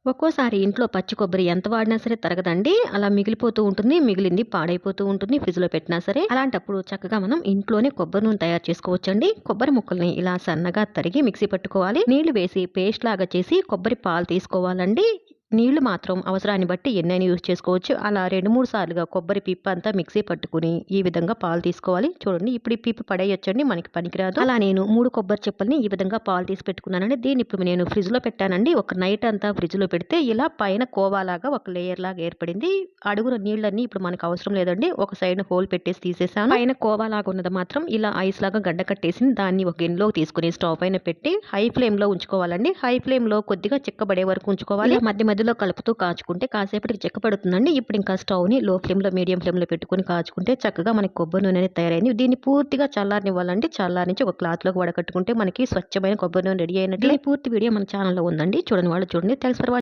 ఒక్కోసారి ఇంట్లో పచ్చి కొబ్బరి ఎంత వాడినా సరే తరగదండి. అలా మిగిలిపోతూ ఉంటుంది. మిగిలింది పాడైపోతూ ఉంటుంది ఫ్రిడ్జ్‌లో పెట్టినా సరే. అలాంటప్పుడు చక్కగా మనం ఇంట్లోనే కొబ్బరి నూనె తయారు చేసుకోవచ్చండి. కొబ్బరి ముక్కల్ని ఇలా సన్నగా తరిగి మిక్సీ పట్టుకోవాలి. నీళ్లు వేసి పేస్ట్ లాగా చేసి కొబ్బరి పాలు తీసుకోవాలండి. నీళ్లు మాత్రం అవసరాన్ని బట్టి ఎన్నైనా యూజ్ చేసుకోవచ్చు. అలా 2, 3 సార్లుగా కొబ్బరి పిప్ప అంతా మిక్సీ పట్టుకుని ఈ విధంగా పాలు తీసుకోవాలి. చూడండి ఇప్పుడు ఈ పిప్పి పడేయొచ్చండి. మనకి పనికిరాదు. అలా నేను 3 కొబ్బరి చిప్పల్ని ఈ విధంగా పాలు తీసి పెట్టుకున్నానండి. దీన్ని ఇప్పుడు నేను ఫ్రిడ్జ్‌లో పెట్టానండి. ఒక నైట్ అంతా ఫ్రిడ్జ్‌లో పెడితే ఇలా పైన కోవాలాగా ఒక లేయర్ లాగా ఏర్పడింది. అడుగున నీళ్ళన్నీ ఇప్పుడు మనకు అవసరం లేదండి. ఒక సైడ్ హోల్ పెట్టేసి తీసేసాను. పైన కోవాలాగా ఉన్నది మాత్రం ఇలా ఐస్ లాగా గడ్డ కట్టేసింది. దాన్ని ఒక గిన్నెలోకి తీసుకొని స్టవ్ పైన పెట్టి హై ఫ్లేమ్‌లో ఉంచుకోవాలండి. హై ఫ్లేమ్‌లో కొద్దిగా చిక్కబడే వరకు ఉంచుకోవాలి. ఇలా మధ్య మధ్యలో కలుపుతూ కాచుకుంటే కాసేపటికి చిక్కపడుతుందండి. ఇప్పుడు ఇంకా స్టవ్‌ని లో ఫ్లేమ్‌లో, మీడియం ఫ్లేమ్‌లో పెట్టుకొని కాచుకుంటే చక్కగా మనకి కొబ్బరి నూనె అనేది తయారైంది. దీన్ని పూర్తిగా చల్లారనివ్వాలండి. చల్లారించి ఒక క్లాత్‌లోకి వడకట్టుకుంటే మనకి స్వచ్ఛమైన కొబ్బరి నూనె రెడీ అయినట్లే. దీని పూర్తి వీడియో మన ఛానెల్‌లో ఉందండి. చూడని వాళ్ళు చూడండి. Thanks for watching.